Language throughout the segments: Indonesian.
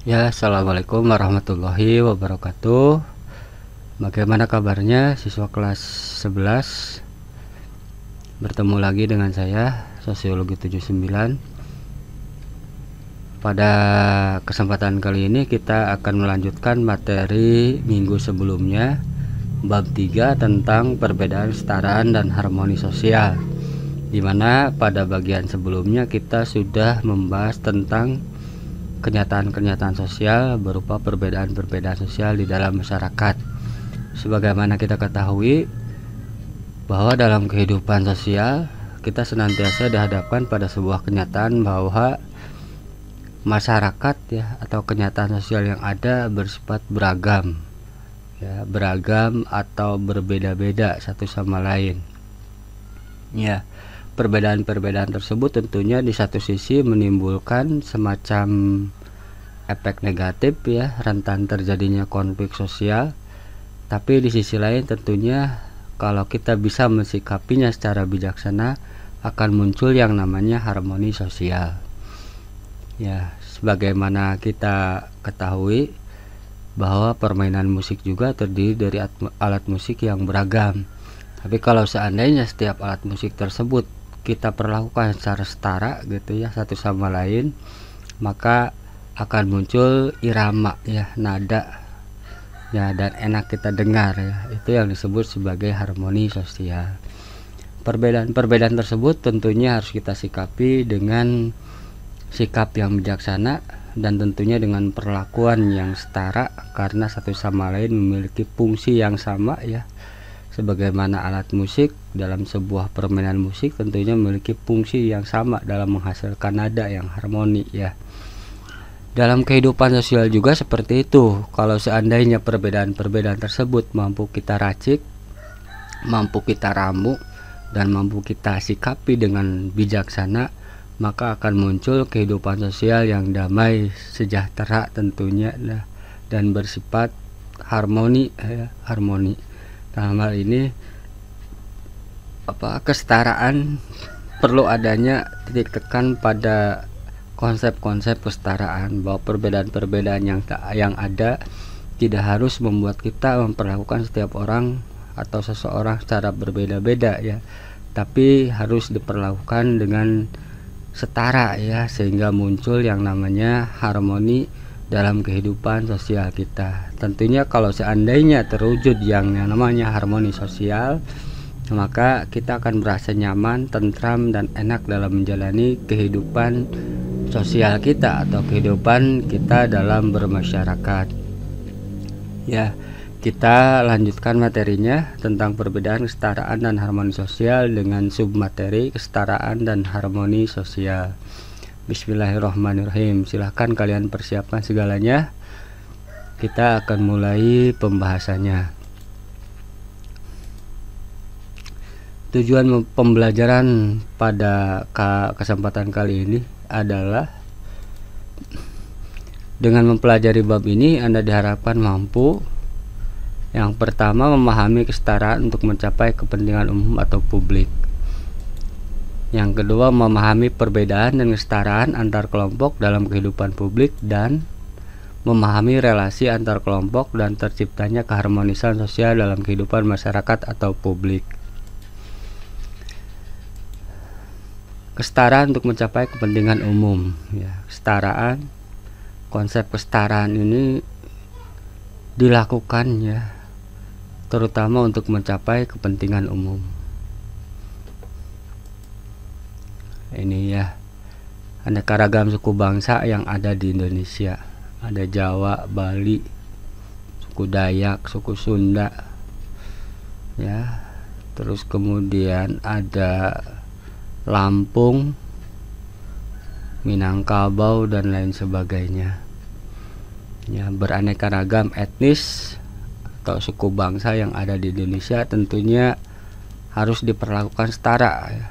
Ya, assalamualaikum warahmatullahi wabarakatuh. Bagaimana kabarnya siswa kelas 11? Bertemu lagi dengan saya, Sosiologi 79. Pada kesempatan kali ini kita akan melanjutkan materi minggu sebelumnya, bab 3 tentang perbedaan kesetaraan dan harmoni sosial. Dimana pada bagian sebelumnya kita sudah membahas tentang kenyataan-kenyataan sosial berupa perbedaan-perbedaan sosial di dalam masyarakat. Sebagaimana kita ketahui bahwa dalam kehidupan sosial kita senantiasa dihadapkan pada sebuah kenyataan bahwa masyarakat ya atau kenyataan sosial yang ada bersifat beragam ya, beragam atau berbeda-beda satu sama lain. Ya, perbedaan-perbedaan tersebut tentunya di satu sisi menimbulkan semacam efek negatif ya, rentan terjadinya konflik sosial. Tapi di sisi lain tentunya kalau kita bisa mensikapinya secara bijaksana akan muncul yang namanya harmoni sosial. Ya, sebagaimana kita ketahui bahwa permainan musik juga terdiri dari alat musik yang beragam. Tapi kalau seandainya setiap alat musik tersebut kita perlakukan secara setara gitu ya satu sama lain, maka akan muncul irama ya, nada ya, dan enak kita dengar ya. Itu yang disebut sebagai harmoni sosial. Perbedaan-perbedaan tersebut tentunya harus kita sikapi dengan sikap yang bijaksana dan tentunya dengan perlakuan yang setara, karena satu sama lain memiliki fungsi yang sama ya. Sebagaimana alat musik dalam sebuah permainan musik tentunya memiliki fungsi yang sama dalam menghasilkan nada yang harmoni ya. Dalam kehidupan sosial juga seperti itu. Kalau seandainya perbedaan-perbedaan tersebut mampu kita racik, mampu kita ramu, dan mampu kita sikapi dengan bijaksana, maka akan muncul kehidupan sosial yang damai, sejahtera tentunya dan bersifat harmoni ya, harmoni. Dalam hal ini kesetaraan, perlu adanya titik tekan pada konsep-konsep kesetaraan, bahwa perbedaan-perbedaan yang ada tidak harus membuat kita memperlakukan setiap orang atau seseorang secara berbeda-beda ya, tapi harus diperlakukan dengan setara ya, sehingga muncul yang namanya harmoni dalam kehidupan sosial kita. Tentunya kalau seandainya terwujud yang namanya harmoni sosial, maka kita akan merasa nyaman, tentram, dan enak dalam menjalani kehidupan sosial kita atau kehidupan kita dalam bermasyarakat. Ya, kita lanjutkan materinya tentang perbedaan kesetaraan dan harmoni sosial dengan submateri kesetaraan dan harmoni sosial. Bismillahirrahmanirrahim. Silahkan kalian persiapkan segalanya. Kita akan mulai pembahasannya. Tujuan pembelajaran pada kesempatan kali ini adalah dengan mempelajari bab ini Anda diharapkan mampu, yang pertama, memahami kesetaraan untuk mencapai kepentingan umum atau publik. Yang kedua, memahami perbedaan dan kesetaraan antar kelompok dalam kehidupan publik, dan memahami relasi antar kelompok dan terciptanya keharmonisan sosial dalam kehidupan masyarakat atau publik. Kesetaraan untuk mencapai kepentingan umum ya. Kesetaraan, konsep kesetaraan ini dilakukan ya terutama untuk mencapai kepentingan umum. Ini ya, aneka ragam suku bangsa yang ada di Indonesia. Ada Jawa, Bali, suku Dayak, suku Sunda ya. Terus kemudian ada Lampung, Minangkabau, dan lain sebagainya ya. Beraneka ragam etnis atau suku bangsa yang ada di Indonesia tentunya harus diperlakukan setara ya,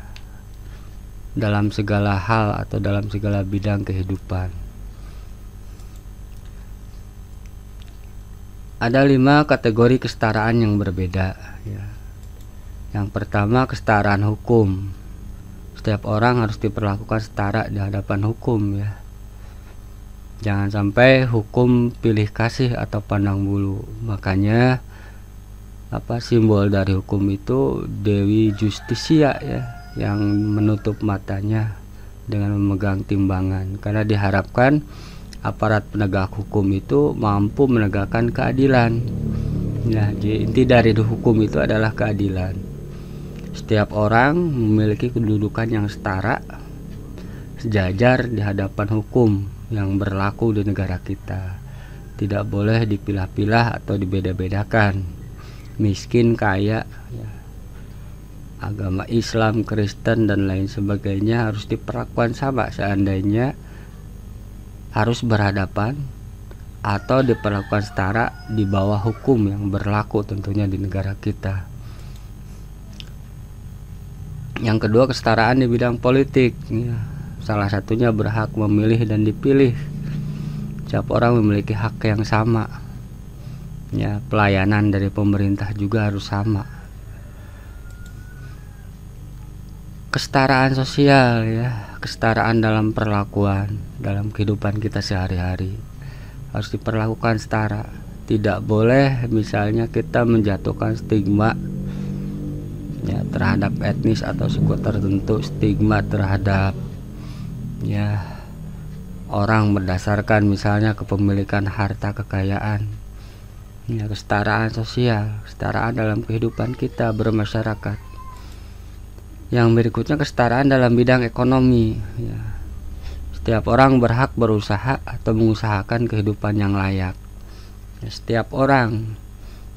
dalam segala hal atau dalam segala bidang kehidupan. Ada 5 kategori kesetaraan yang berbeda ya. Yang pertama, kesetaraan hukum. Setiap orang harus diperlakukan setara di hadapan hukum ya. Jangan sampai hukum pilih kasih atau pandang bulu. Makanya simbol dari hukum itu Dewi Justisia ya, yang menutup matanya dengan memegang timbangan, karena diharapkan aparat penegak hukum itu mampu menegakkan keadilan. Nah, inti dari hukum itu adalah keadilan. Setiap orang memiliki kedudukan yang setara, sejajar di hadapan hukum yang berlaku di negara kita. Tidak boleh dipilah-pilah atau dibeda-bedakan, miskin, kaya ya. Agama Islam, Kristen dan lain sebagainya harus diperlakukan sama. Seandainya harus berhadapan atau diperlakukan setara di bawah hukum yang berlaku tentunya di negara kita. Yang kedua, kesetaraan di bidang politik ya. Salah satunya berhak memilih dan dipilih. Setiap orang memiliki hak yang sama ya. Pelayanan dari pemerintah juga harus sama. Kesetaraan sosial ya, kesetaraan dalam perlakuan, dalam kehidupan kita sehari-hari harus diperlakukan setara. Tidak boleh misalnya kita menjatuhkan stigma ya terhadap etnis atau suku tertentu, stigma terhadap ya orang berdasarkan misalnya kepemilikan harta kekayaan ya. Kesetaraan sosial, kesetaraan dalam kehidupan kita bermasyarakat. Yang berikutnya, kesetaraan dalam bidang ekonomi ya. Setiap orang berhak berusaha atau mengusahakan kehidupan yang layak ya. Setiap orang,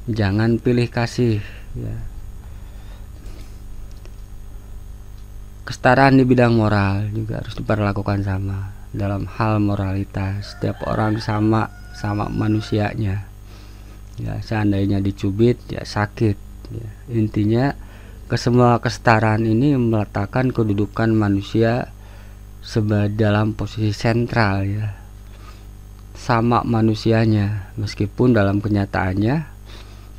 jangan pilih kasih ya. Kesetaraan di bidang moral juga harus diperlakukan sama. Dalam hal moralitas, setiap orang sama manusianya ya. Seandainya dicubit ya sakit ya. Intinya kesemua kesetaraan ini meletakkan kedudukan manusia dalam posisi sentral ya. Sama manusianya, meskipun dalam kenyataannya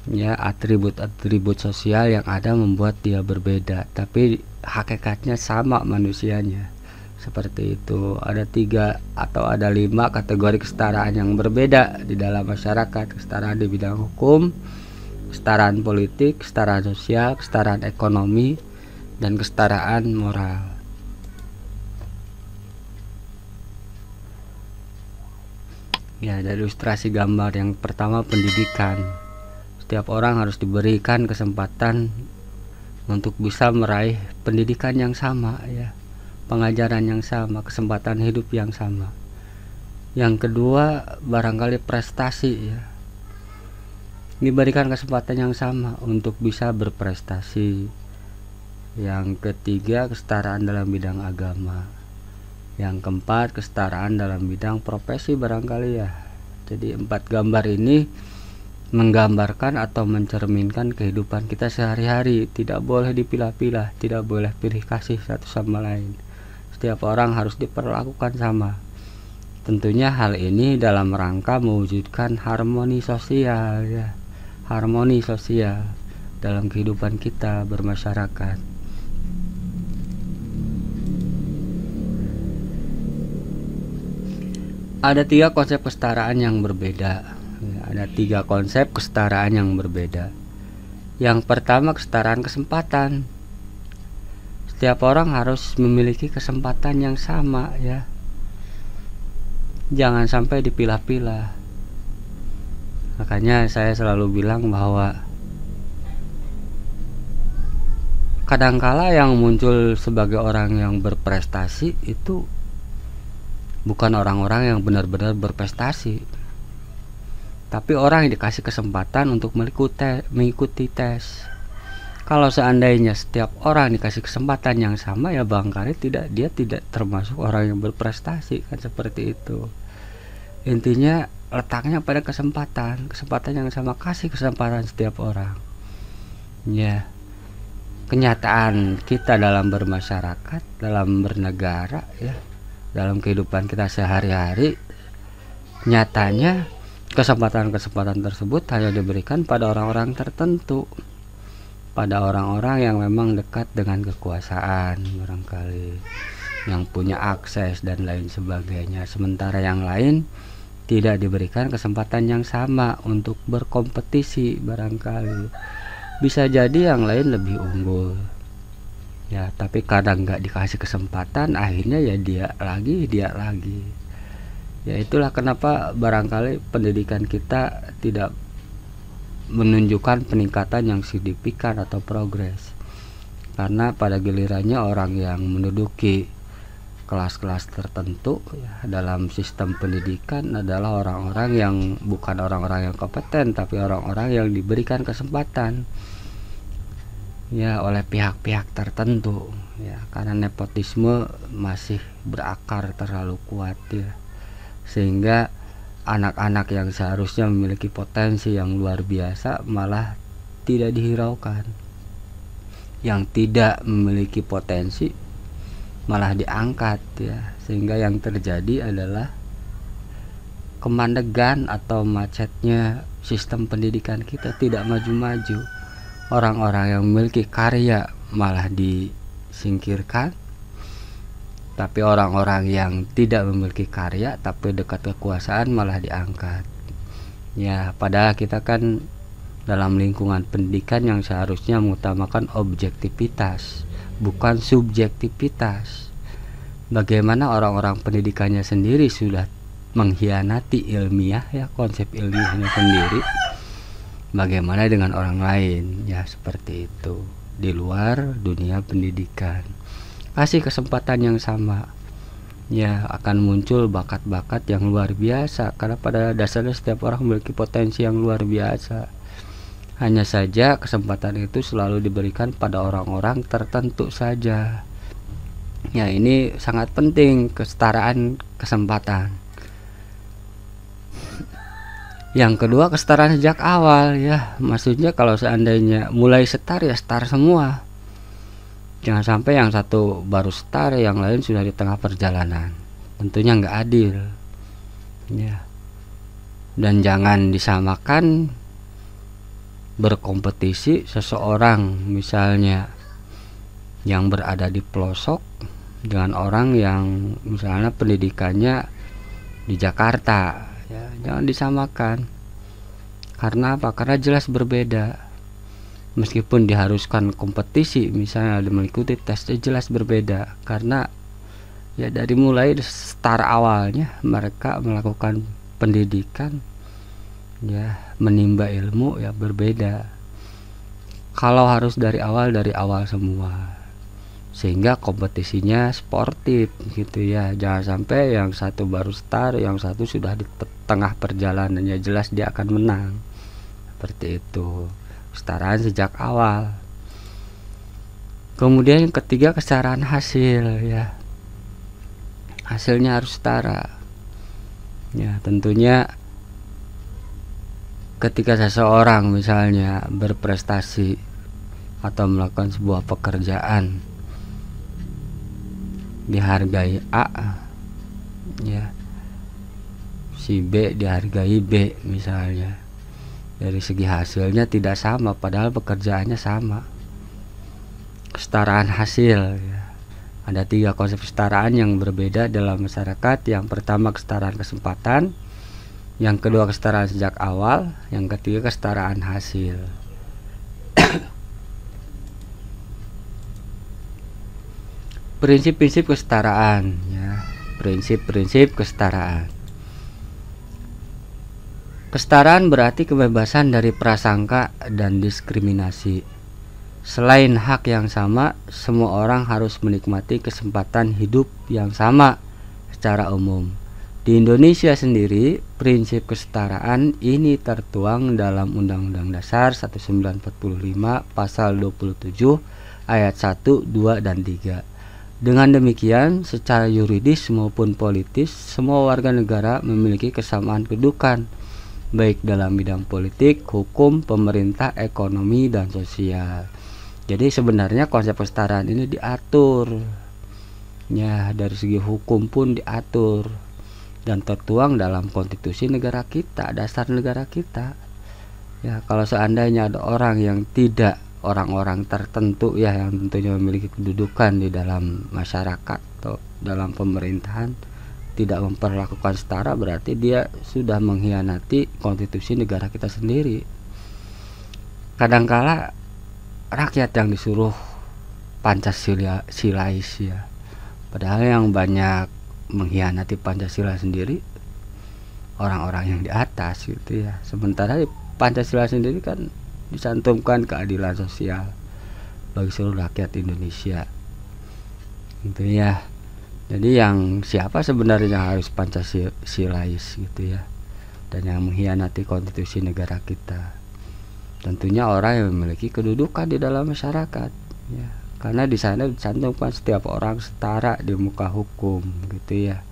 ya atribut-atribut sosial yang ada membuat dia berbeda, tapi hakikatnya sama manusianya. Seperti itu. Ada 3 atau ada 5 kategori kesetaraan yang berbeda di dalam masyarakat. Kesetaraan di bidang hukum, kesetaraan politik, kesetaraan sosial, kesetaraan ekonomi, dan kesetaraan moral. Ya, dari ilustrasi gambar yang pertama, pendidikan. Setiap orang harus diberikan kesempatan untuk bisa meraih pendidikan yang sama ya, pengajaran yang sama, kesempatan hidup yang sama. Yang kedua, barangkali prestasi ya, diberikan kesempatan yang sama untuk bisa berprestasi. Yang ketiga, kesetaraan dalam bidang agama. Yang keempat, kesetaraan dalam bidang profesi barangkali ya. Jadi 4 gambar ini menggambarkan atau mencerminkan kehidupan kita sehari-hari. Tidak boleh dipilah-pilah, tidak boleh pilih kasih satu sama lain. Setiap orang harus diperlakukan sama. Tentunya hal ini dalam rangka mewujudkan harmoni sosial ya. Harmoni sosial dalam kehidupan kita bermasyarakat. Ada 3 konsep kesetaraan yang berbeda. Ada 3 konsep kesetaraan yang berbeda. Yang pertama, kesetaraan kesempatan. Setiap orang harus memiliki kesempatan yang sama ya. Jangan sampai dipilah-pilah. Makanya saya selalu bilang bahwa kadangkala yang muncul sebagai orang yang berprestasi itu bukan orang-orang yang benar-benar berprestasi, tapi orang yang dikasih kesempatan untuk mengikuti tes. Kalau seandainya setiap orang dikasih kesempatan yang sama ya barangkali dia tidak termasuk orang yang berprestasi, kan seperti itu. Intinya letaknya pada kesempatan yang sama, kasih kesempatan setiap orang ya. Kenyataan kita dalam bermasyarakat, dalam bernegara ya, dalam kehidupan kita sehari-hari, nyatanya kesempatan-kesempatan tersebut hanya diberikan pada orang-orang tertentu, pada orang-orang yang memang dekat dengan kekuasaan barangkali. yang punya akses dan lain sebagainya, sementara yang lain tidak diberikan kesempatan yang sama untuk berkompetisi. Barangkali bisa jadi yang lain lebih unggul ya, tapi kadang nggak dikasih kesempatan, akhirnya ya dia lagi ya. Itulah kenapa barangkali pendidikan kita tidak menunjukkan peningkatan yang signifikan atau progres, karena pada gilirannya orang yang menduduki kelas-kelas tertentu ya, dalam sistem pendidikan adalah orang-orang yang bukan orang-orang yang kompeten, tapi orang-orang yang diberikan kesempatan ya oleh pihak-pihak tertentu ya, karena nepotisme masih berakar terlalu kuat ya, sehingga anak-anak yang seharusnya memiliki potensi yang luar biasa malah tidak dihiraukan, yang tidak memiliki potensi malah diangkat ya, sehingga yang terjadi adalah kemandegan atau macetnya sistem pendidikan kita, tidak maju-maju. Orang-orang yang memiliki karya malah disingkirkan, tapi orang-orang yang tidak memiliki karya tapi dekat kekuasaan malah diangkat ya. Padahal kita kan dalam lingkungan pendidikan yang seharusnya mengutamakan objektivitas bukan subjektivitas. Bagaimana orang-orang pendidikannya sendiri sudah mengkhianati ilmiah ya, konsep ilmiahnya sendiri, bagaimana dengan orang lain ya, seperti itu. Di luar dunia pendidikan kasih kesempatan yang sama ya, akan muncul bakat-bakat yang luar biasa, karena pada dasarnya setiap orang memiliki potensi yang luar biasa. Hanya saja kesempatan itu selalu diberikan pada orang-orang tertentu saja ya. Ini sangat penting, kesetaraan kesempatan. Yang kedua, kesetaraan sejak awal ya, maksudnya kalau seandainya mulai setara ya setara semua, jangan sampai yang satu baru setara, yang lain sudah di tengah perjalanan. Tentunya nggak adil ya. Dan jangan disamakan berkompetisi seseorang misalnya yang berada di pelosok dengan orang yang misalnya pendidikannya di Jakarta ya, jangan disamakan. Karena apa? Karena jelas berbeda. Meskipun diharuskan kompetisi misalnya mengikuti tes, jelas berbeda, karena ya dari mulai start awalnya mereka melakukan pendidikan ya, menimba ilmu ya berbeda. Kalau harus dari awal semua, sehingga kompetisinya sportif gitu ya. Jangan sampai yang satu baru start, yang satu sudah di tengah perjalanannya, jelas dia akan menang. Seperti itu, kesetaraan sejak awal. Kemudian yang ketiga, kesetaraan hasil ya, hasilnya harus setara ya. Tentunya ketika seseorang misalnya berprestasi atau melakukan sebuah pekerjaan dihargai A ya, si B dihargai B misalnya, dari segi hasilnya tidak sama padahal pekerjaannya sama. Kesetaraan hasil ya. Ada 3 konsep kesetaraan yang berbeda dalam masyarakat. Yang pertama, kesetaraan kesempatan. Yang kedua, kesetaraan sejak awal. Yang ketiga, kesetaraan hasil. Prinsip-prinsip kesetaraan ya. Prinsip-prinsip kesetaraan. Kesetaraan berarti kebebasan dari prasangka dan diskriminasi. Selain hak yang sama, semua orang harus menikmati kesempatan hidup yang sama secara umum. Di Indonesia sendiri, prinsip kesetaraan ini tertuang dalam Undang-Undang Dasar 1945 Pasal 27 Ayat 1, 2, dan 3. Dengan demikian, secara yuridis maupun politis, semua warga negara memiliki kesamaan kedudukan, baik dalam bidang politik, hukum, pemerintah, ekonomi, dan sosial. Jadi sebenarnya konsep kesetaraan ini diatur ya, dari segi hukum pun diatur dan tertuang dalam konstitusi negara kita, dasar negara kita ya. Kalau seandainya ada orang yang tidak, orang-orang tertentu ya, yang tentunya memiliki kedudukan di dalam masyarakat atau dalam pemerintahan tidak memperlakukan setara, berarti dia sudah mengkhianati konstitusi negara kita sendiri. Kadangkala rakyat yang disuruh Pancasilais ya, padahal yang banyak mengkhianati Pancasila sendiri orang-orang yang di atas gitu ya. Sementara di Pancasila sendiri kan dicantumkan keadilan sosial bagi seluruh rakyat Indonesia gitu ya. Jadi yang siapa sebenarnya yang harus Pancasilais gitu ya, dan yang mengkhianati konstitusi negara kita? Tentunya orang yang memiliki kedudukan di dalam masyarakat ya, karena di sana dicantumkan setiap orang setara di muka hukum gitu ya.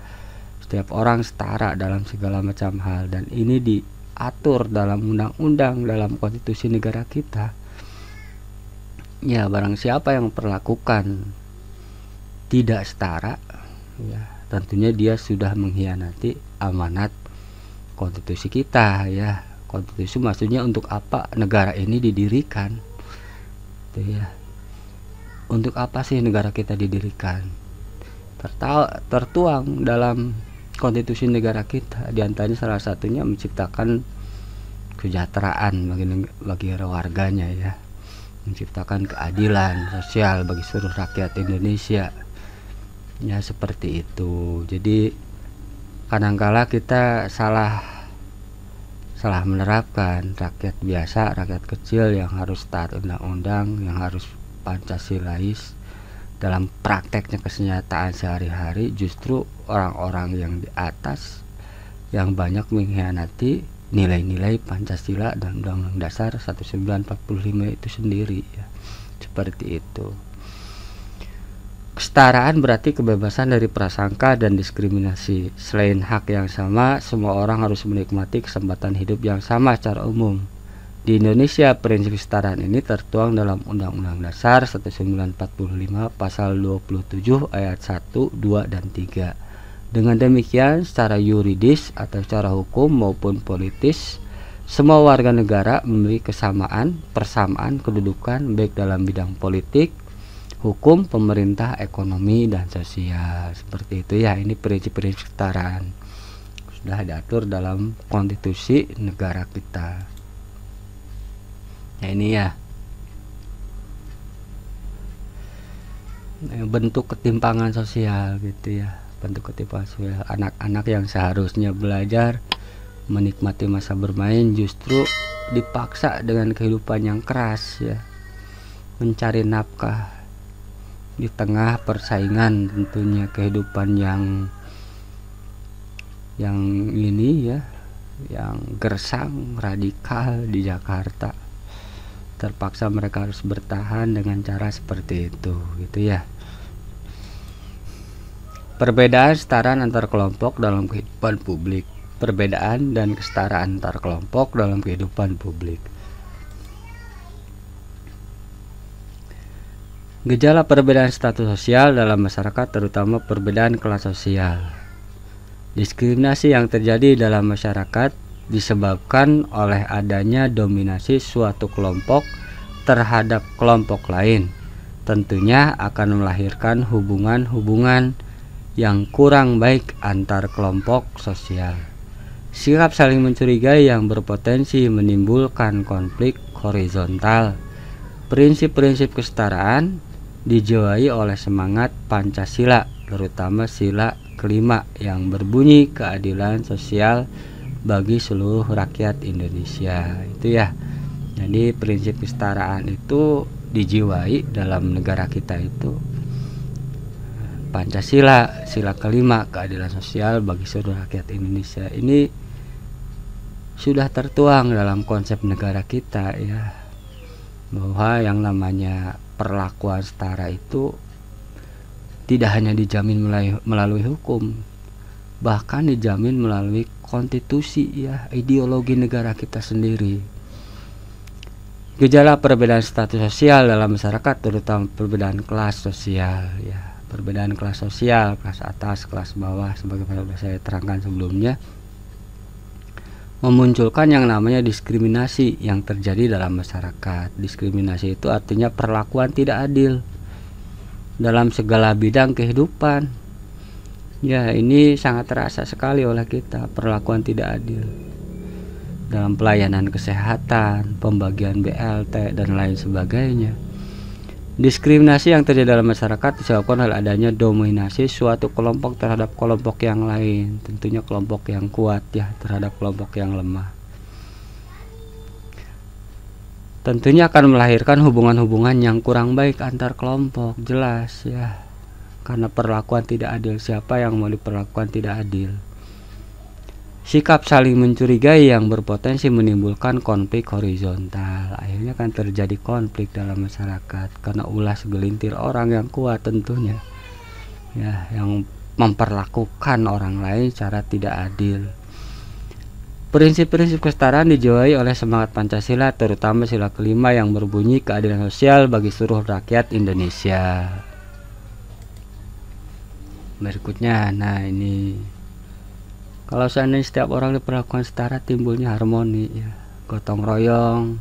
Setiap orang setara dalam segala macam hal, dan ini diatur dalam undang-undang, dalam konstitusi negara kita. Ya, barang siapa yang perlakukan tidak setara ya, tentunya dia sudah mengkhianati amanat konstitusi kita ya. Konstitusi maksudnya untuk apa negara ini didirikan gitu ya. Untuk apa sih negara kita didirikan? Tertuang dalam konstitusi negara kita, diantaranya salah satunya menciptakan kesejahteraan bagi warganya ya, menciptakan keadilan sosial bagi seluruh rakyat Indonesia ya, seperti itu. Jadi kadangkala kita salah menerapkan. Rakyat biasa, rakyat kecil yang harus taat undang-undang, yang harus Pancasilais dalam prakteknya kesenjataan sehari-hari, justru orang-orang yang di atas yang banyak mengkhianati nilai-nilai Pancasila dan Undang-Undang Dasar 1945 itu sendiri ya. Seperti itu. Kesetaraan berarti kebebasan dari prasangka dan diskriminasi. Selain hak yang sama, semua orang harus menikmati kesempatan hidup yang sama secara umum. Di Indonesia, prinsip kesetaraan ini tertuang dalam Undang-Undang Dasar 1945 pasal 27 ayat 1, 2, dan 3. Dengan demikian, secara yuridis atau secara hukum maupun politis, semua warga negara memiliki persamaan kedudukan baik dalam bidang politik, hukum, pemerintah, ekonomi, dan sosial. Seperti itu ya, ini prinsip-prinsip kesetaraan sudah diatur dalam konstitusi negara kita. Nah, ini ya bentuk ketimpangan sosial gitu ya, bentuk ketimpangan sosial. Anak-anak yang seharusnya belajar menikmati masa bermain justru dipaksa dengan kehidupan yang keras ya, mencari nafkah di tengah persaingan, tentunya kehidupan yang ini ya, yang gersang, radikal di Jakarta. Terpaksa mereka harus bertahan dengan cara seperti itu gitu ya. Perbedaan kesetaraan antar kelompok dalam kehidupan publik. Perbedaan dan kesetaraan antar kelompok dalam kehidupan publik. Gejala perbedaan status sosial dalam masyarakat, terutama perbedaan kelas sosial. Diskriminasi yang terjadi dalam masyarakat disebabkan oleh adanya dominasi suatu kelompok terhadap kelompok lain. Tentunya akan melahirkan hubungan-hubungan yang kurang baik antar kelompok sosial. Sikap saling mencurigai yang berpotensi menimbulkan konflik horizontal. Prinsip-prinsip kesetaraan dijiwai oleh semangat Pancasila, terutama sila kelima yang berbunyi keadilan sosial bagi seluruh rakyat Indonesia. Itu ya. Jadi prinsip kesetaraan itu dijiwai dalam negara kita itu Pancasila, sila kelima, keadilan sosial bagi seluruh rakyat Indonesia. Ini sudah tertuang dalam konsep negara kita ya, bahwa yang namanya perlakuan setara itu tidak hanya dijamin melalui hukum, bahkan dijamin melalui konstitusi ya, ideologi negara kita sendiri. Gejala perbedaan status sosial dalam masyarakat, terutama perbedaan kelas sosial ya, perbedaan kelas sosial, kelas atas, kelas bawah, sebagaimana sudah saya terangkan sebelumnya, memunculkan yang namanya diskriminasi yang terjadi dalam masyarakat. Diskriminasi itu artinya perlakuan tidak adil dalam segala bidang kehidupan, Ya, ini sangat terasa sekali oleh kita, perlakuan tidak adil dalam pelayanan kesehatan, pembagian BLT, dan lain sebagainya. Diskriminasi yang terjadi dalam masyarakat disebabkan oleh adanya dominasi suatu kelompok terhadap kelompok yang lain, tentunya kelompok yang kuat ya terhadap kelompok yang lemah. Tentunya akan melahirkan hubungan-hubungan yang kurang baik antar kelompok, jelas ya. Karena perlakuan tidak adil, siapa yang mau diperlakukan tidak adil? Sikap saling mencurigai yang berpotensi menimbulkan konflik horizontal. Akhirnya kan terjadi konflik dalam masyarakat karena ulah segelintir orang yang kuat tentunya. Ya, yang memperlakukan orang lain secara tidak adil. Prinsip-prinsip kesetaraan dijiwai oleh semangat Pancasila, terutama sila kelima yang berbunyi keadilan sosial bagi seluruh rakyat Indonesia. Berikutnya, nah ini kalau seandainya setiap orang diperlakukan setara, timbulnya harmoni ya, gotong royong,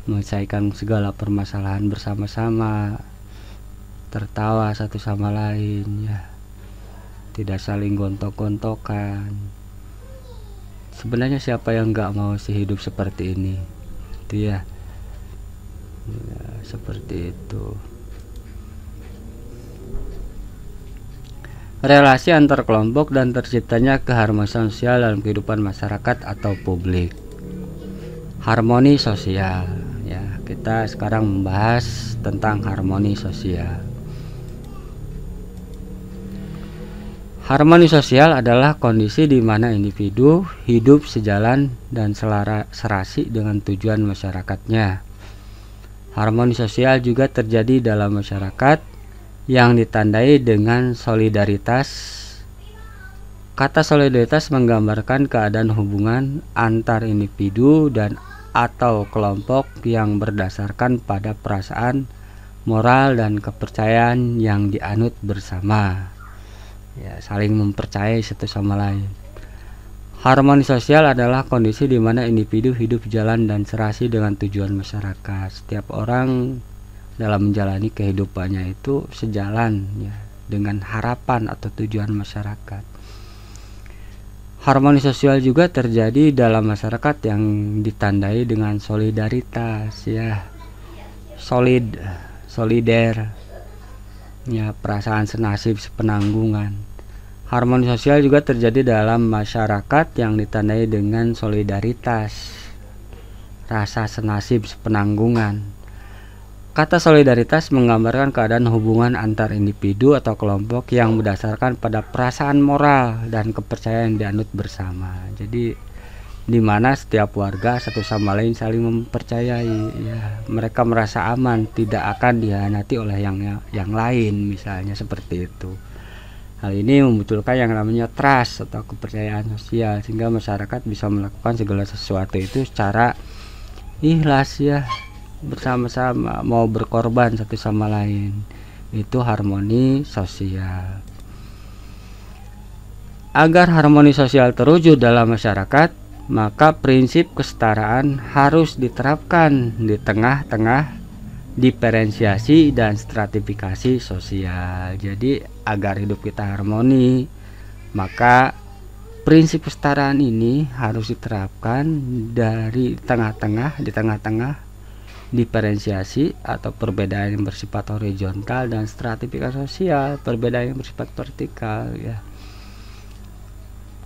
menyelesaikan segala permasalahan bersama-sama, tertawa satu sama lain ya, tidak saling gontok-gontokan. Sebenarnya siapa yang nggak mau sih hidup seperti ini, itu ya, seperti itu. Relasi antar kelompok dan terciptanya keharmonisan sosial dalam kehidupan masyarakat atau publik. Harmoni sosial ya, kita sekarang membahas tentang harmoni sosial. Harmoni sosial adalah kondisi di mana individu hidup sejalan dan serasi dengan tujuan masyarakatnya. Harmoni sosial juga terjadi dalam masyarakat yang ditandai dengan solidaritas. Kata solidaritas menggambarkan keadaan hubungan antar individu dan atau kelompok yang berdasarkan pada perasaan, moral, dan kepercayaan yang dianut bersama. Ya, saling mempercayai satu sama lain. Harmoni sosial adalah kondisi di mana individu hidup jalan dan serasi dengan tujuan masyarakat. Setiap orang dalam menjalani kehidupannya itu sejalan ya dengan harapan atau tujuan masyarakat. Harmoni sosial juga terjadi dalam masyarakat yang ditandai dengan solidaritas ya, solider ya, perasaan senasib sepenanggungan. Harmoni sosial juga terjadi dalam masyarakat yang ditandai dengan solidaritas, rasa senasib sepenanggungan. Kata solidaritas menggambarkan keadaan hubungan antar individu atau kelompok yang berdasarkan pada perasaan moral dan kepercayaan yang dianut bersama. Jadi di mana setiap warga satu sama lain saling mempercayai ya, mereka merasa aman, tidak akan dihianati oleh yang lain misalnya seperti itu. Hal ini memunculkan yang namanya trust atau kepercayaan sosial, sehingga masyarakat bisa melakukan segala sesuatu itu secara ikhlas ya, bersama-sama mau berkorban satu sama lain. Itu harmoni sosial. Agar harmoni sosial terwujud dalam masyarakat, maka prinsip kesetaraan harus diterapkan di tengah-tengah diferensiasi dan stratifikasi sosial. Jadi agar hidup kita harmoni, maka prinsip kesetaraan ini harus diterapkan di tengah-tengah diferensiasi atau perbedaan yang bersifat horizontal dan stratifikasi sosial, perbedaan yang bersifat vertikal ya.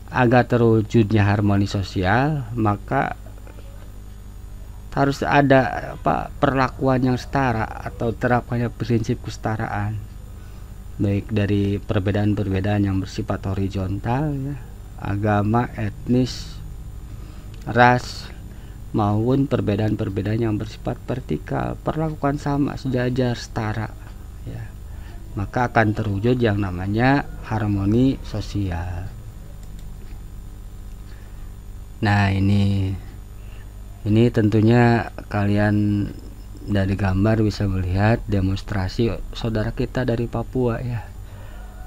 Agar terwujudnya harmoni sosial, maka harus ada perlakuan yang setara atau terapkannya prinsip kesetaraan, baik dari perbedaan-perbedaan yang bersifat horizontal ya, agama, etnis, ras, maupun perbedaan-perbedaan yang bersifat vertikal, perlakuan sama, sejajar, setara ya, maka akan terwujud yang namanya harmoni sosial. Nah ini tentunya kalian dari gambar bisa melihat demonstrasi saudara kita dari Papua ya,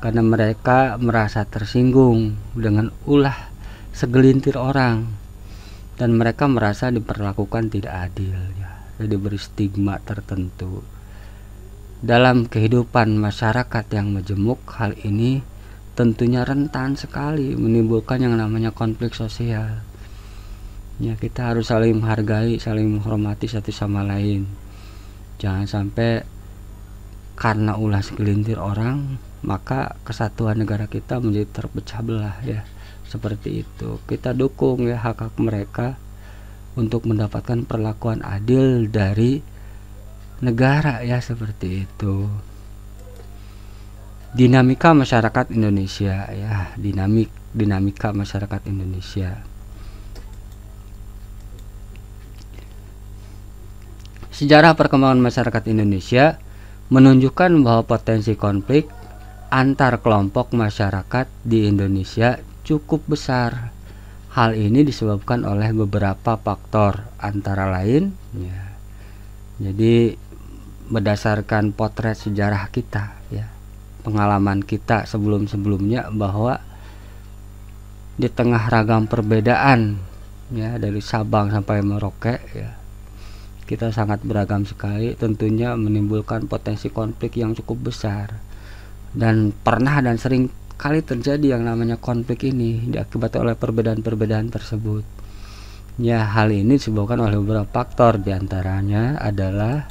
karena mereka merasa tersinggung dengan ulah segelintir orang dan mereka merasa diperlakukan tidak adil ya, diberi stigma tertentu. Dalam kehidupan masyarakat yang majemuk, hal ini tentunya rentan sekali menimbulkan yang namanya konflik sosial. Ya, kita harus saling menghargai, saling menghormati satu sama lain. Jangan sampai karena ulah segelintir orang maka kesatuan negara kita menjadi terpecah belah ya. Seperti itu. Kita dukung ya hak-hak mereka untuk mendapatkan perlakuan adil dari negara ya, seperti itu. Dinamika masyarakat Indonesia ya, dinamika masyarakat Indonesia. Sejarah perkembangan masyarakat Indonesia menunjukkan bahwa potensi konflik antar kelompok masyarakat di Indonesia cukup besar. Hal ini disebabkan oleh beberapa faktor, antara lain ya. Jadi berdasarkan potret sejarah kita ya, pengalaman kita sebelum-sebelumnya, bahwa di tengah ragam perbedaan ya, dari Sabang sampai Merauke ya, kita sangat beragam sekali, tentunya menimbulkan potensi konflik yang cukup besar. Dan pernah dan sering kali terjadi yang namanya konflik ini diakibatkan oleh perbedaan-perbedaan tersebut. Ya, hal ini disebabkan oleh beberapa faktor, diantaranya adalah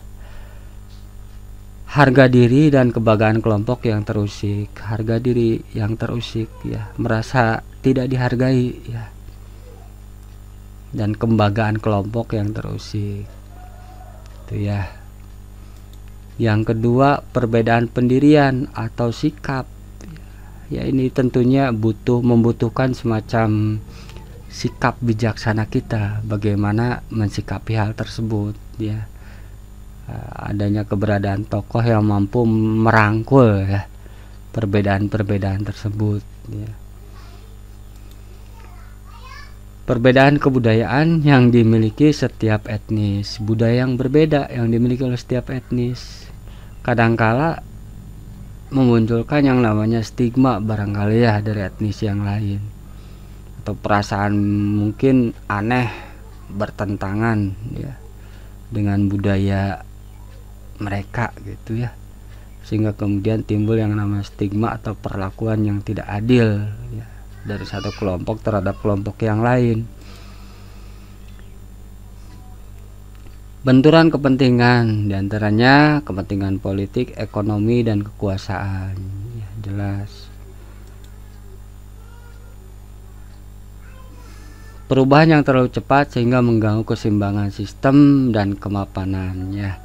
harga diri dan kebanggaan kelompok yang terusik. Harga diri yang terusik ya, merasa tidak dihargai ya, dan kebanggaan kelompok yang terusik itu ya. Yang kedua, perbedaan pendirian atau sikap ya, ini tentunya membutuhkan semacam sikap bijaksana kita bagaimana mensikapi hal tersebut ya. Adanya keberadaan tokoh yang mampu merangkul ya perbedaan-perbedaan tersebut ya. Perbedaan kebudayaan yang dimiliki setiap etnis, budaya yang berbeda yang dimiliki oleh setiap etnis, kadangkala memunculkan yang namanya stigma barangkali ya dari etnis yang lain, atau perasaan mungkin aneh, bertentangan ya dengan budaya mereka gitu ya, sehingga kemudian timbul yang namanya stigma atau perlakuan yang tidak adil ya, dari satu kelompok terhadap kelompok yang lain. Benturan kepentingan, diantaranya kepentingan politik, ekonomi, dan kekuasaan ya, jelas. Perubahan yang terlalu cepat sehingga mengganggu keseimbangan sistem dan kemapanan ya.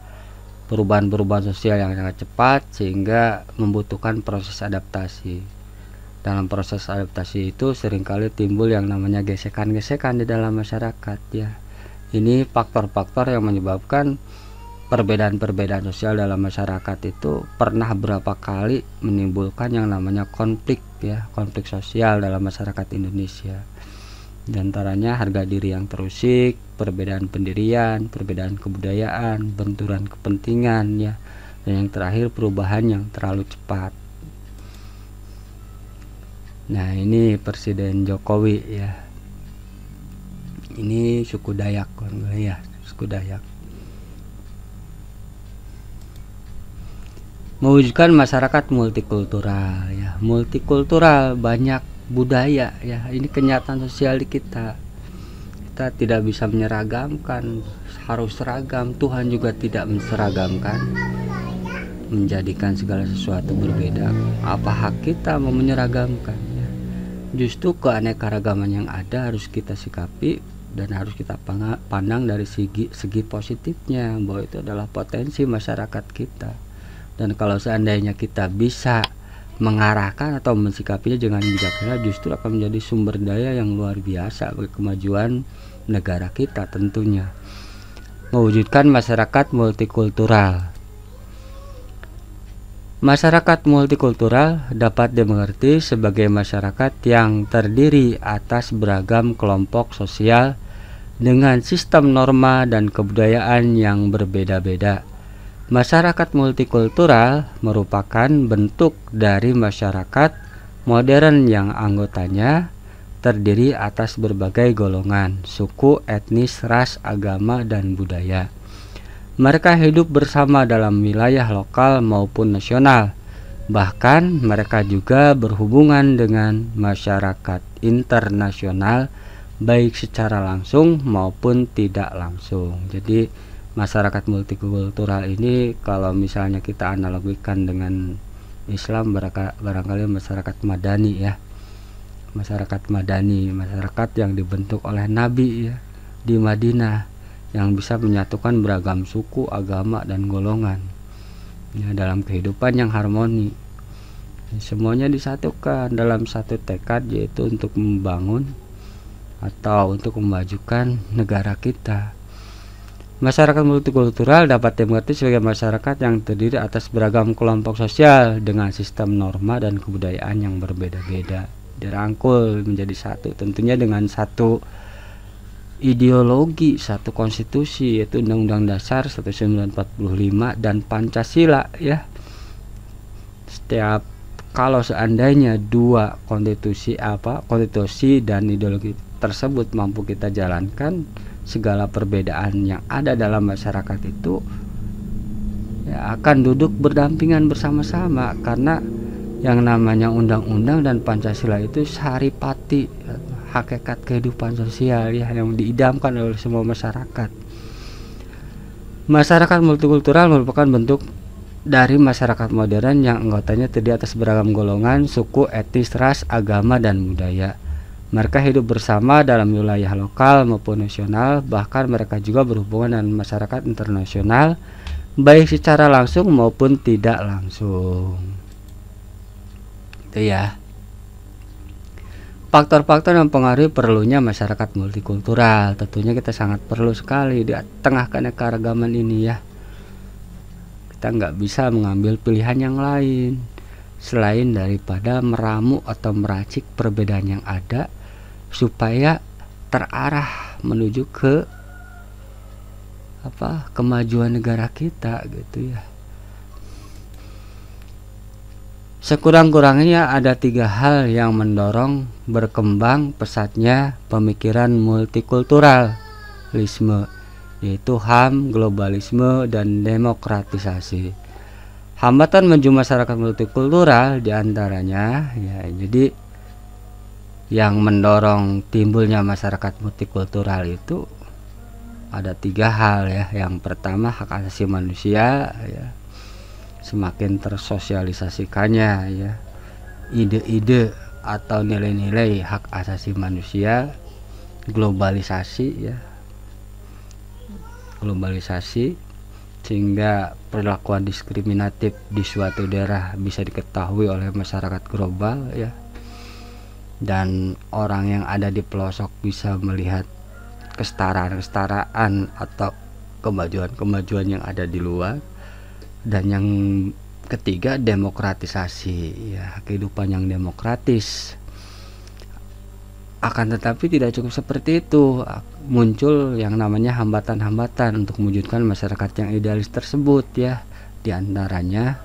Perubahan-perubahan sosial yang sangat cepat sehingga membutuhkan proses adaptasi. Dalam proses adaptasi itu seringkali timbul yang namanya gesekan-gesekan di dalam masyarakat ya. Ini faktor-faktor yang menyebabkan perbedaan-perbedaan sosial dalam masyarakat itu pernah berapa kali menimbulkan yang namanya konflik ya, konflik sosial dalam masyarakat Indonesia. Di antaranya harga diri yang terusik, perbedaan pendirian, perbedaan kebudayaan, benturan kepentingan ya, dan yang terakhir perubahan yang terlalu cepat. Nah, ini Presiden Jokowi ya. Ini suku Dayak ya, suku Dayak. Mewujudkan masyarakat multikultural ya, multikultural, banyak budaya ya, ini kenyataan sosial di kita. Kita tidak bisa menyeragamkan, harus seragam. Tuhan juga tidak menseragamkan, menjadikan segala sesuatu berbeda. Apa hak kita mau menyeragamkan ya? Justru keanekaragaman yang ada harus kita sikapi dan harus kita pandang dari segi positifnya, bahwa itu adalah potensi masyarakat kita. Dan kalau seandainya kita bisa mengarahkan atau mensikapinya dengan bijaksana, justru akan menjadi sumber daya yang luar biasa bagi kemajuan negara kita tentunya. Mewujudkan masyarakat multikultural. Masyarakat multikultural dapat dimengerti sebagai masyarakat yang terdiri atas beragam kelompok sosial dengan sistem norma dan kebudayaan yang berbeda-beda. Masyarakat multikultural merupakan bentuk dari masyarakat modern yang anggotanya terdiri atas berbagai golongan, suku, etnis, ras, agama, dan budaya. Mereka hidup bersama dalam wilayah lokal maupun nasional Bahkan mereka juga berhubungan dengan masyarakat internasional baik secara langsung maupun tidak langsung. Jadi masyarakat multikultural ini kalau misalnya kita analogikan dengan Islam, barangkali masyarakat madani ya. Masyarakat madani, masyarakat yang dibentuk oleh Nabi ya di Madinah, yang bisa menyatukan beragam suku, agama, dan golongan ya, dalam kehidupan yang harmoni. Semuanya disatukan dalam satu tekad, yaitu untuk membangun atau untuk memajukan negara kita. Masyarakat multikultural dapat dimengerti sebagai masyarakat yang terdiri atas beragam kelompok sosial dengan sistem norma dan kebudayaan yang berbeda-beda, dirangkul menjadi satu, tentunya dengan satu ideologi, satu konstitusi, yaitu Undang-Undang Dasar 1945 dan Pancasila ya. Kalau seandainya dua konstitusi dan ideologi tersebut mampu kita jalankan, segala perbedaan yang ada dalam masyarakat itu ya akan duduk berdampingan bersama-sama, karena yang namanya undang-undang dan Pancasila itu saripati, hakikat kehidupan sosial ya, yang diidamkan oleh semua masyarakat. Masyarakat multikultural merupakan bentuk dari masyarakat modern yang anggotanya terdiri atas beragam golongan, suku, etnis, ras, agama, dan budaya. Mereka hidup bersama dalam wilayah lokal maupun nasional, bahkan mereka juga berhubungan dengan masyarakat internasional baik secara langsung maupun tidak langsung. Itu ya. Faktor-faktor yang mempengaruhi perlunya masyarakat multikultural, tentunya kita sangat perlu sekali di tengah keanekaragaman ini ya. Kita nggak bisa mengambil pilihan yang lain selain daripada meramu atau meracik perbedaan yang ada supaya terarah menuju ke kemajuan negara kita gitu ya. Sekurang-kurangnya ada 3 hal yang mendorong berkembang pesatnya pemikiran multikulturalisme, yaitu HAM, globalisme, dan demokratisasi. Hambatan menuju masyarakat multikultural diantaranya ya, jadi yang mendorong timbulnya masyarakat multikultural itu ada 3 hal ya. Yang pertama, hak asasi manusia ya, semakin tersosialisasikannya ya ide-ide atau nilai-nilai hak asasi manusia. Globalisasi sehingga perlakuan diskriminatif di suatu daerah bisa diketahui oleh masyarakat global ya, dan orang yang ada di pelosok bisa melihat kesetaraan atau kemajuan yang ada di luar. Dan yang ketiga, demokratisasi ya, kehidupan yang demokratis. Akan tetapi tidak cukup seperti itu, muncul yang namanya hambatan-hambatan untuk mewujudkan masyarakat yang idealis tersebut ya. Di antaranya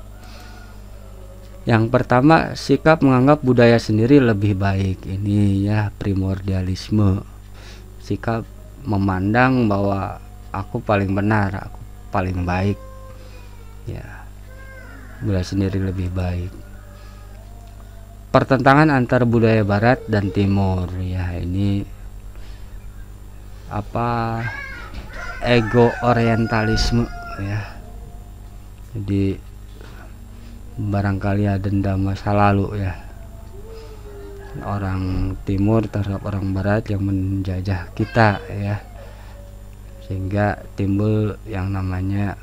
yang pertama, sikap menganggap budaya sendiri lebih baik. Ini ya, primordialisme. Sikap memandang bahwa aku paling benar, aku paling baik ya, budaya sendiri lebih baik. Pertentangan antara budaya barat dan timur ya, ini ego orientalisme ya. Jadi barangkali ada dendam masa lalu ya, orang timur terhadap orang barat yang menjajah kita ya, sehingga timbul yang namanya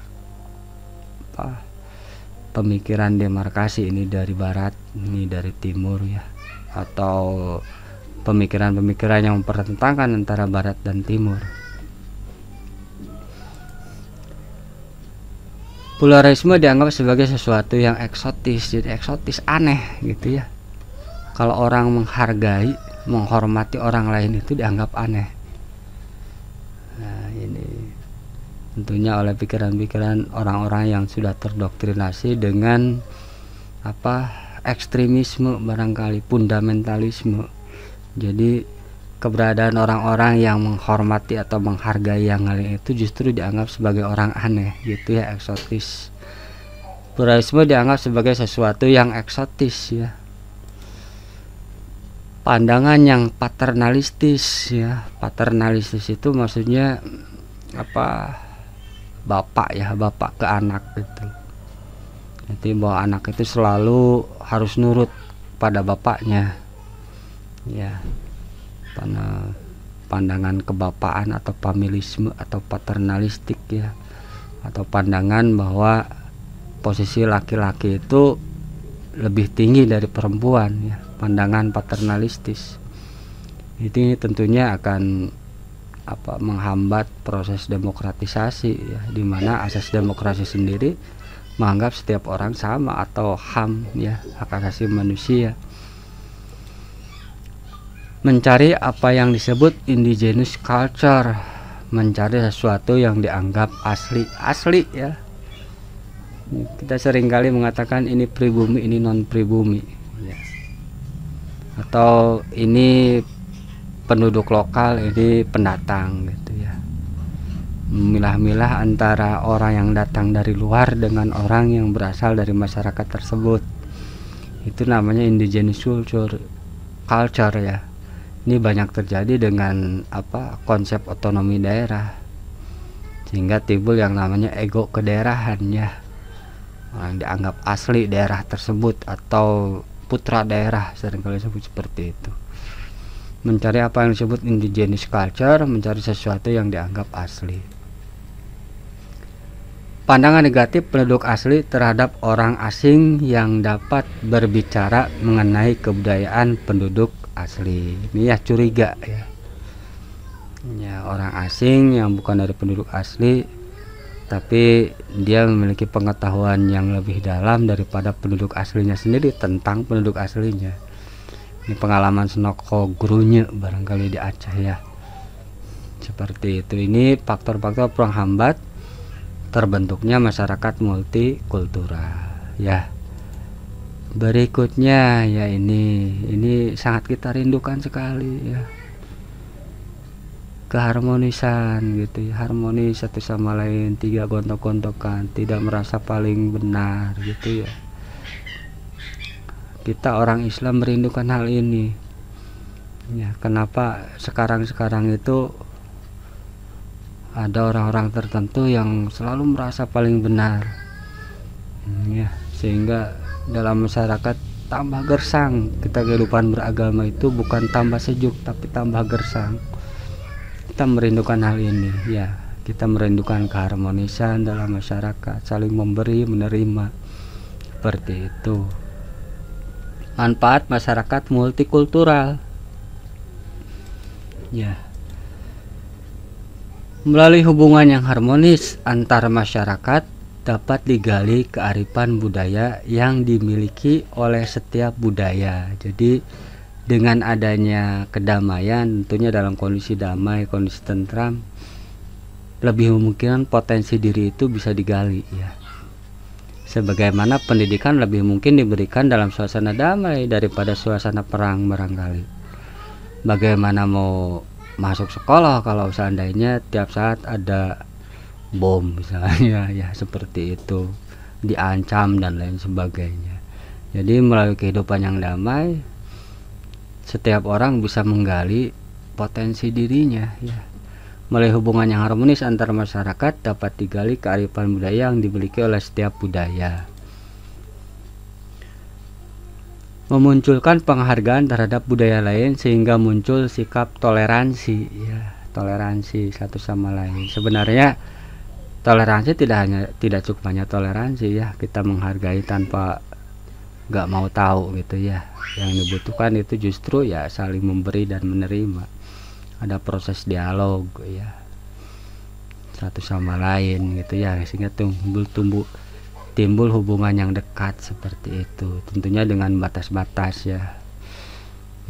pemikiran demarkasi, ini dari barat, ini dari timur ya, atau pemikiran-pemikiran yang mempertentangkan antara barat dan timur. Pluralisme dianggap sebagai sesuatu yang eksotis, jadi eksotis, aneh gitu ya. Kalau orang menghargai, menghormati orang lain itu dianggap aneh. Nah, ini tentunya oleh pikiran-pikiran orang-orang yang sudah terdoktrinasi dengan ekstremisme, barangkali fundamentalisme. Jadi keberadaan orang-orang yang menghormati atau menghargai yang lain itu justru dianggap sebagai orang aneh gitu ya, eksotis. Pluralisme dianggap sebagai sesuatu yang eksotis ya. Pandangan yang paternalistis ya. Paternalistis itu maksudnya apa? Bapak ya, bapak ke anak gitu. Jadi bahwa anak itu selalu harus nurut pada bapaknya. Ya. Karena pandangan kebapaan atau familisme atau paternalistik ya. Atau pandangan bahwa posisi laki-laki itu lebih tinggi dari perempuan ya. Pandangan paternalistis. Ini tentunya akan menghambat proses demokratisasi ya, di mana asas demokrasi sendiri menganggap setiap orang sama atau HAM ya, hak asasi manusia. Mencari apa yang disebut indigenous culture, mencari sesuatu yang dianggap asli ya. Kita seringkali mengatakan ini pribumi, ini non pribumi ya. Atau ini penduduk lokal, ini pendatang gitu ya. Memilah-milah antara orang yang datang dari luar dengan orang yang berasal dari masyarakat tersebut. Itu namanya indigenous culture ya. Ini banyak terjadi dengan konsep otonomi daerah. Sehingga timbul yang namanya ego kedaerahan ya. Yang dianggap asli daerah tersebut atau putra daerah, seringkali disebut seperti itu. Mencari apa yang disebut indigenous culture, mencari sesuatu yang dianggap asli. Pandangan negatif penduduk asli terhadap orang asing yang dapat berbicara mengenai kebudayaan penduduk asli. Ini ya curiga ya. Ya, orang asing yang bukan dari penduduk asli, tapi dia memiliki pengetahuan yang lebih dalam daripada penduduk aslinya sendiri tentang penduduk aslinya. Ini pengalaman senoko gurunya barangkali di Aceh ya. Seperti itu. Ini faktor-faktor penghambat terbentuknya masyarakat multikultural ya. Berikutnya ya ini sangat kita rindukan sekali ya. Keharmonisan gitu ya, harmonis satu sama lain, tidak gontok-gontokan, tidak merasa paling benar gitu ya. Kita orang Islam merindukan hal ini ya. Kenapa sekarang itu ada orang-orang tertentu yang selalu merasa paling benar ya, sehingga dalam masyarakat tambah gersang. Kita kehidupan beragama itu bukan tambah sejuk tapi tambah gersang. Kita merindukan hal ini ya. Kita merindukan keharmonisan dalam masyarakat, saling memberi menerima, seperti itu. Manfaat masyarakat multikultural ya. Melalui hubungan yang harmonis antar masyarakat dapat digali kearifan budaya yang dimiliki oleh setiap budaya. Jadi dengan adanya kedamaian, tentunya dalam kondisi damai, kondisi tentram, lebih memungkinkan potensi diri itu bisa digali ya. Sebagaimana pendidikan lebih mungkin diberikan dalam suasana damai daripada suasana perang barangkali. Bagaimana mau masuk sekolah kalau seandainya tiap saat ada bom misalnya ya, seperti itu, diancam dan lain sebagainya. Jadi melalui kehidupan yang damai, setiap orang bisa menggali potensi dirinya ya. Melalui hubungan yang harmonis antar masyarakat dapat digali kearifan budaya yang dimiliki oleh setiap budaya. Memunculkan penghargaan terhadap budaya lain sehingga muncul sikap toleransi ya, toleransi satu sama lain. Sebenarnya toleransi tidak cukup hanya toleransi ya, kita menghargai tanpa nggak mau tahu gitu ya. Yang dibutuhkan itu justru ya saling memberi dan menerima. Ada proses dialog ya satu sama lain gitu ya, sehingga timbul hubungan yang dekat seperti itu. Tentunya dengan batas-batas ya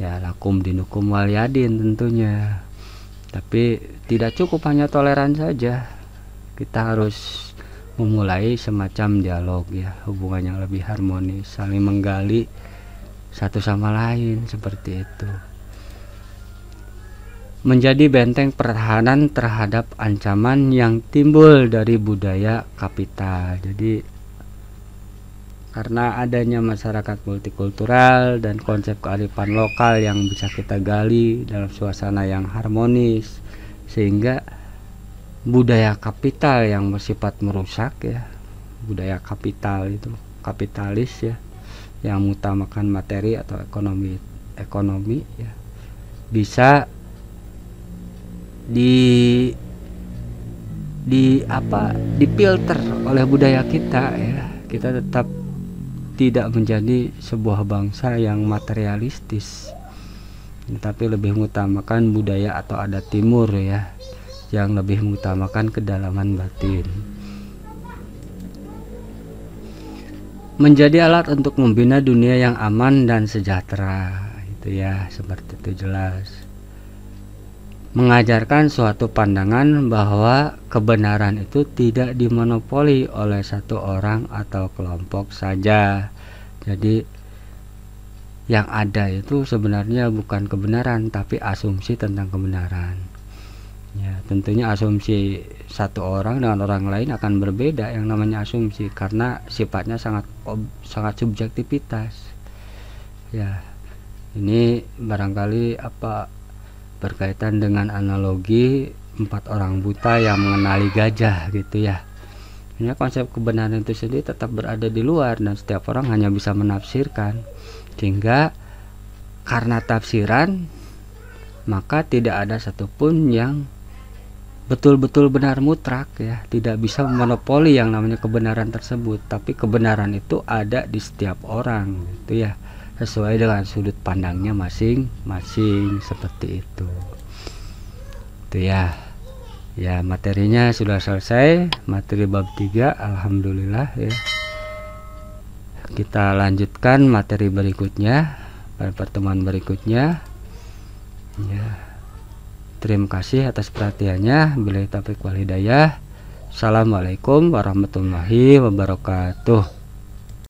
lakum dinukum waliyadin tentunya. Tapi tidak cukup hanya toleran saja, kita harus memulai semacam dialog ya, hubungan yang lebih harmonis, saling menggali satu sama lain seperti itu. Menjadi benteng pertahanan terhadap ancaman yang timbul dari budaya kapital. Jadi karena adanya masyarakat multikultural dan konsep kearifan lokal yang bisa kita gali dalam suasana yang harmonis, sehingga budaya kapital yang bersifat merusak ya, budaya kapital itu kapitalis ya, yang mengutamakan materi atau ekonomi ya, bisa difilter oleh budaya kita ya. Kita tetap tidak menjadi sebuah bangsa yang materialistis, tapi lebih mengutamakan budaya atau adat timur ya, yang lebih mengutamakan kedalaman batin. Menjadi alat untuk membina dunia yang aman dan sejahtera, itu ya, seperti itu jelas. Mengajarkan suatu pandangan bahwa kebenaran itu tidak dimonopoli oleh satu orang atau kelompok saja. Jadi yang ada itu sebenarnya bukan kebenaran, tapi asumsi tentang kebenaran ya. Tentunya asumsi satu orang dengan orang lain akan berbeda, yang namanya asumsi, karena sifatnya sangat subjektivitas ya. Ini barangkali berkaitan dengan analogi 4 orang buta yang mengenali gajah gitu ya. Ini konsep kebenaran itu sendiri tetap berada di luar dan setiap orang hanya bisa menafsirkan, sehingga karena tafsiran maka tidak ada satupun yang betul-betul benar mutlak ya, tidak bisa memonopoli yang namanya kebenaran tersebut. Tapi kebenaran itu ada di setiap orang gitu ya, sesuai dengan sudut pandangnya masing-masing, seperti itu ya. Ya, materinya sudah selesai, materi bab 3, alhamdulillah ya. Kita lanjutkan materi berikutnya pada pertemuan berikutnya ya. Terima kasih atas perhatiannya. Billahi taufiq wal hidayah. Assalamualaikum warahmatullahi wabarakatuh.